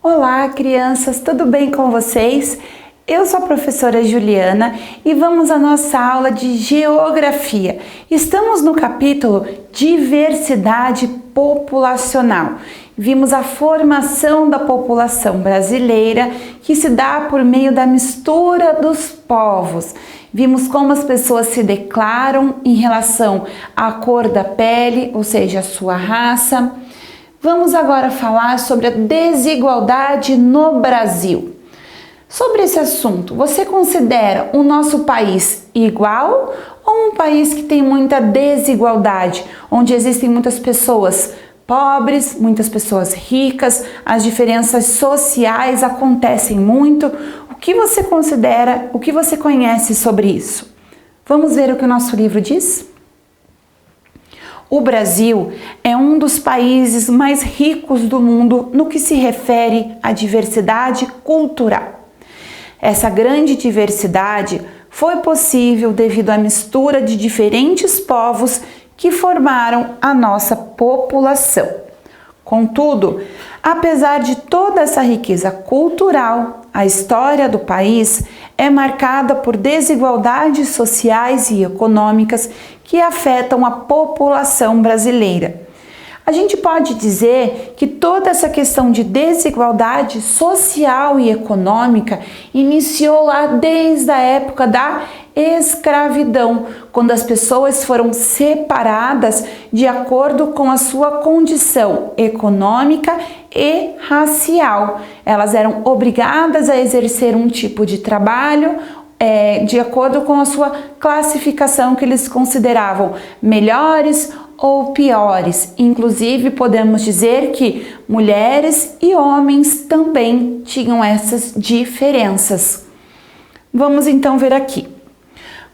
Olá, crianças, tudo bem com vocês? Eu sou a professora Juliana e vamos à nossa aula de Geografia. Estamos no capítulo Diversidade Populacional. Vimos a formação da população brasileira que se dá por meio da mistura dos povos. Vimos como as pessoas se declaram em relação à cor da pele, ou seja, a sua raça. Vamos agora falar sobre a desigualdade no Brasil. Sobre esse assunto, você considera o nosso país igual ou um país que tem muita desigualdade, onde existem muitas pessoas pobres, muitas pessoas ricas, as diferenças sociais acontecem muito? O que você considera, o que você conhece sobre isso? Vamos ver o que o nosso livro diz? O Brasil é um dos países mais ricos do mundo no que se refere à diversidade cultural. Essa grande diversidade foi possível devido à mistura de diferentes povos que formaram a nossa população. Contudo, apesar de toda essa riqueza cultural, a história do país é marcada por desigualdades sociais e econômicas que afetam a população brasileira. A gente pode dizer que toda essa questão de desigualdade social e econômica iniciou lá desde a época da escravidão, quando as pessoas foram separadas de acordo com a sua condição econômica e racial. Elas eram obrigadas a exercer um tipo de trabalho de acordo com a sua classificação que eles consideravam melhores ou piores. Inclusive, podemos dizer que mulheres e homens também tinham essas diferenças. Vamos então ver aqui.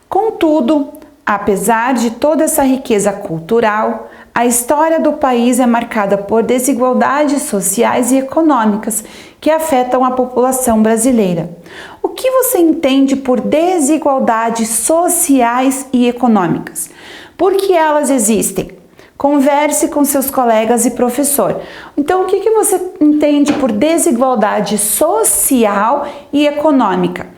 Contudo, apesar de toda essa riqueza cultural, a história do país é marcada por desigualdades sociais e econômicas que afetam a população brasileira. O que você entende por desigualdades sociais e econômicas? Por que elas existem? Converse com seus colegas e professor. Então, o que você entende por desigualdade social e econômica?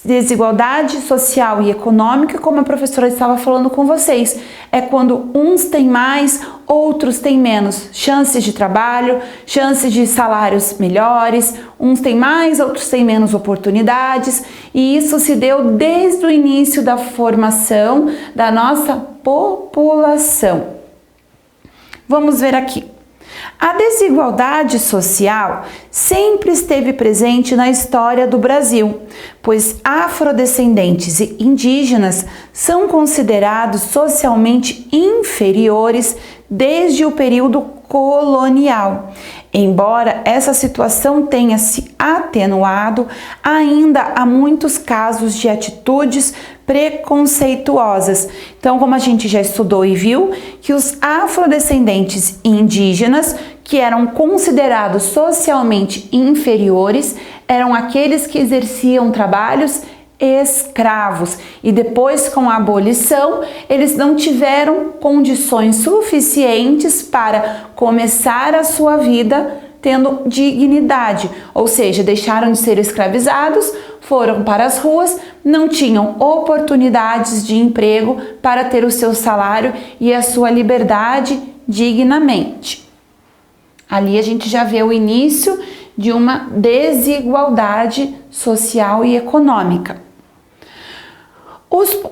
Desigualdade social e econômica, como a professora estava falando com vocês, é quando uns têm mais, outros têm menos chances de trabalho, chances de salários melhores, uns têm mais, outros têm menos oportunidades, e isso se deu desde o início da formação da nossa população. Vamos ver aqui. A desigualdade social sempre esteve presente na história do Brasil, pois afrodescendentes e indígenas são considerados socialmente inferiores desde o período colonial. Embora essa situação tenha se atenuado, ainda há muitos casos de atitudes preconceituosas. Então, como a gente já estudou e viu, que os afrodescendentes indígenas, que eram considerados socialmente inferiores, eram aqueles que exerciam trabalhos escravos, e depois, com a abolição, eles não tiveram condições suficientes para começar a sua vida tendo dignidade, ou seja, deixaram de ser escravizados, foram para as ruas, não tinham oportunidades de emprego para ter o seu salário e a sua liberdade dignamente. Ali a gente já vê o início de uma desigualdade social e econômica.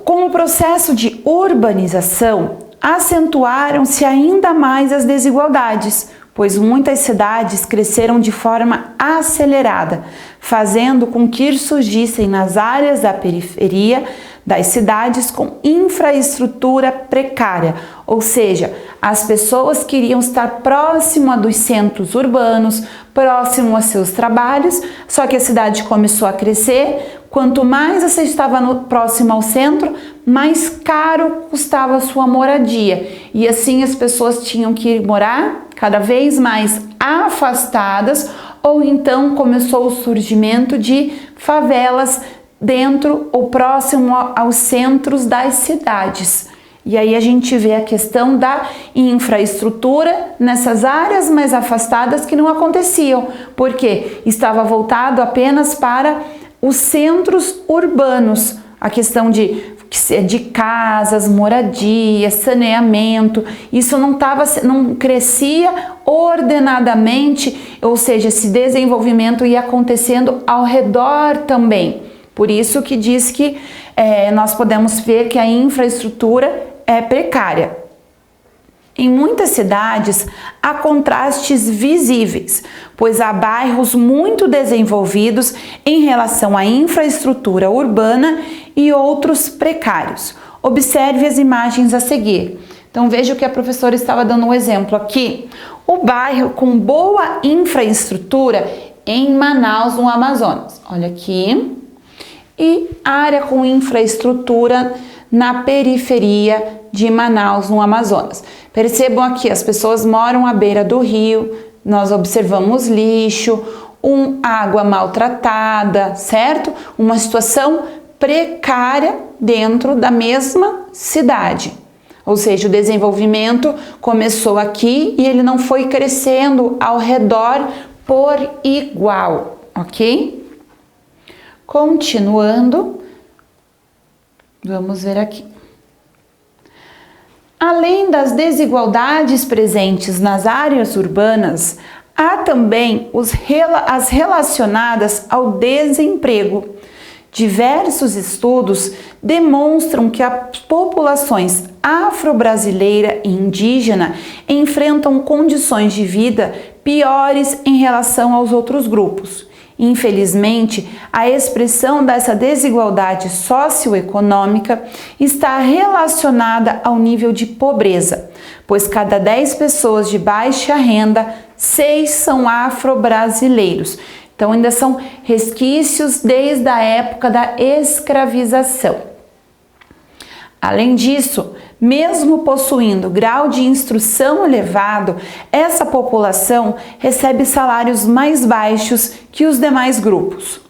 Com o processo de urbanização, acentuaram-se ainda mais as desigualdades, pois muitas cidades cresceram de forma acelerada, fazendo com que surgissem nas áreas da periferia das cidades com infraestrutura precária, ou seja, as pessoas queriam estar próximo dos centros urbanos, próximo a seus trabalhos, só que a cidade começou a crescer. Quanto mais você estava próximo ao centro, mais caro custava a sua moradia. E assim as pessoas tinham que ir morar cada vez mais afastadas, ou então começou o surgimento de favelas dentro ou próximo aos centros das cidades. E aí a gente vê a questão da infraestrutura nessas áreas mais afastadas que não aconteciam, porque estava voltado apenas para os centros urbanos, a questão de casas, moradia, saneamento, isso não crescia ordenadamente, ou seja, esse desenvolvimento ia acontecendo ao redor também. Por isso que diz que nós podemos ver que a infraestrutura é precária. Em muitas cidades há contrastes visíveis, pois há bairros muito desenvolvidos em relação à infraestrutura urbana e outros precários. Observe as imagens a seguir. Então veja o que a professora estava dando um exemplo aqui. O bairro com boa infraestrutura em Manaus, no Amazonas. Olha aqui. E área com infraestrutura na periferia de Manaus, no Amazonas. Percebam aqui, as pessoas moram à beira do rio, nós observamos lixo, água maltratada, certo? Uma situação precária dentro da mesma cidade. Ou seja, o desenvolvimento começou aqui e ele não foi crescendo ao redor por igual, ok? Continuando, vamos ver aqui. Além das desigualdades presentes nas áreas urbanas, há também as relacionadas ao desemprego. Diversos estudos demonstram que as populações afro-brasileira e indígena enfrentam condições de vida piores em relação aos outros grupos. Infelizmente, a expressão dessa desigualdade socioeconômica está relacionada ao nível de pobreza, pois cada 10 pessoas de baixa renda, 6 são afro-brasileiros. Então, ainda são resquícios desde a época da escravização. Além disso, mesmo possuindo grau de instrução elevado, essa população recebe salários mais baixos que os demais grupos.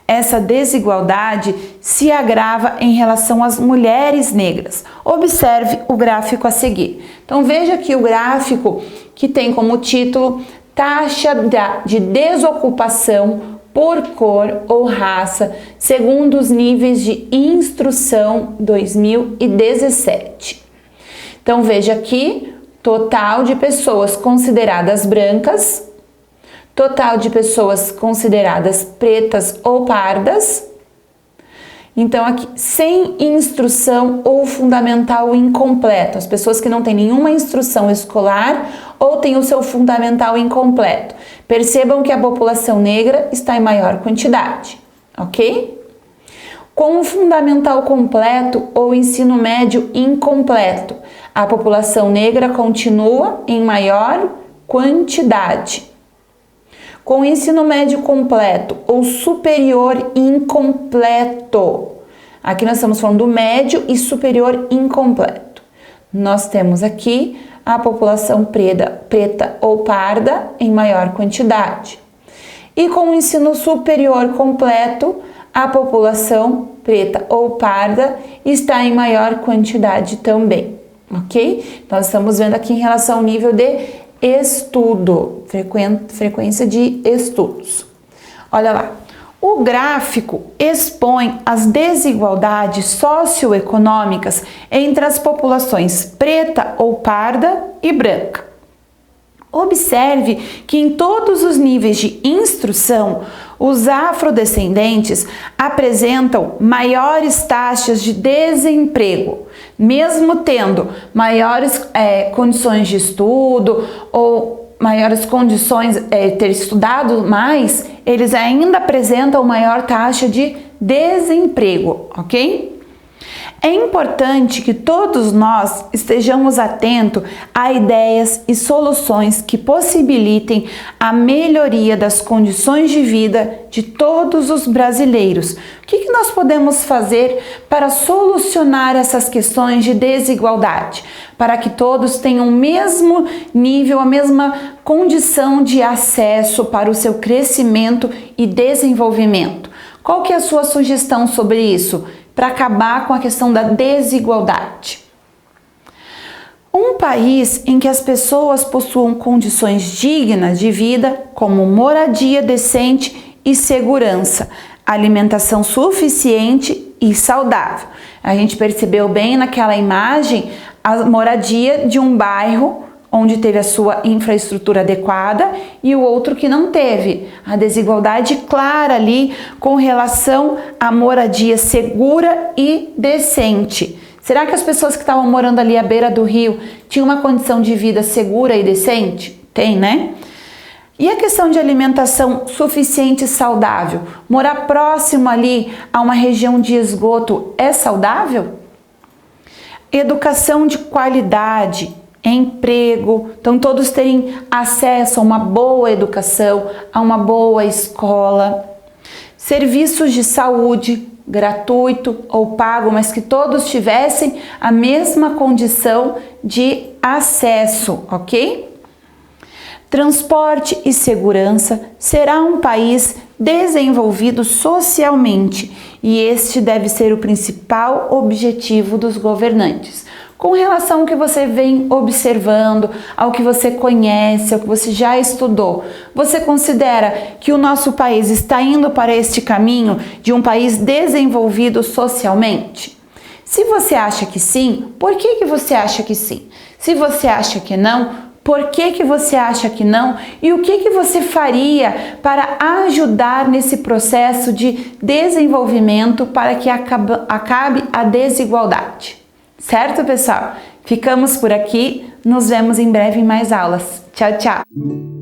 Essa desigualdade se agrava em relação às mulheres negras. Observe o gráfico a seguir. Então veja aqui o gráfico que tem como título Taxa de desocupação por cor ou raça, segundo os níveis de instrução 2017. Então veja aqui, total de pessoas consideradas brancas, total de pessoas consideradas pretas ou pardas. Então aqui, sem instrução ou fundamental incompleto, as pessoas que não têm nenhuma instrução escolar ou têm o seu fundamental incompleto. Percebam que a população negra está em maior quantidade, ok? Com o fundamental completo ou ensino médio incompleto, a população negra continua em maior quantidade. Com o ensino médio completo ou superior incompleto, aqui nós estamos falando do médio e superior incompleto. Nós temos aqui a população preta ou parda em maior quantidade. E com o ensino superior completo, a população preta ou parda está em maior quantidade também, ok? Nós estamos vendo aqui em relação ao nível de estudo, frequência de estudos. Olha lá, o gráfico expõe as desigualdades socioeconômicas entre as populações preta ou parda e branca. Observe que em todos os níveis de instrução, os afrodescendentes apresentam maiores taxas de desemprego, mesmo tendo maiores condições de estudo ou maiores condições, ter estudado mais, eles ainda apresentam maior taxa de desemprego, ok? É importante que todos nós estejamos atentos a ideias e soluções que possibilitem a melhoria das condições de vida de todos os brasileiros. O que nós podemos fazer para solucionar essas questões de desigualdade? Para que todos tenham o mesmo nível, a mesma condição de acesso para o seu crescimento e desenvolvimento. Qual que é a sua sugestão sobre isso? Para acabar com a questão da desigualdade. Um país em que as pessoas possuam condições dignas de vida, como moradia decente e segurança, alimentação suficiente e saudável. A gente percebeu bem naquela imagem a moradia de um bairro onde teve a sua infraestrutura adequada e o outro que não teve. A desigualdade clara ali com relação à moradia segura e decente. Será que as pessoas que estavam morando ali à beira do rio tinham uma condição de vida segura e decente? Tem, né? E a questão de alimentação suficiente e saudável? Morar próximo ali a uma região de esgoto é saudável? Educação de qualidade, emprego, então todos terem acesso a uma boa educação, a uma boa escola, serviços de saúde, gratuito ou pago, mas que todos tivessem a mesma condição de acesso, ok? Transporte e segurança. Será um país desenvolvido socialmente e este deve ser o principal objetivo dos governantes. Com relação ao que você vem observando, ao que você conhece, ao que você já estudou, você considera que o nosso país está indo para este caminho de um país desenvolvido socialmente? Se você acha que sim, por que você acha que sim? Se você acha que não, por que você acha que não? E o que você faria para ajudar nesse processo de desenvolvimento para que acabe a desigualdade? Certo, pessoal? Ficamos por aqui. Nos vemos em breve em mais aulas. Tchau, tchau!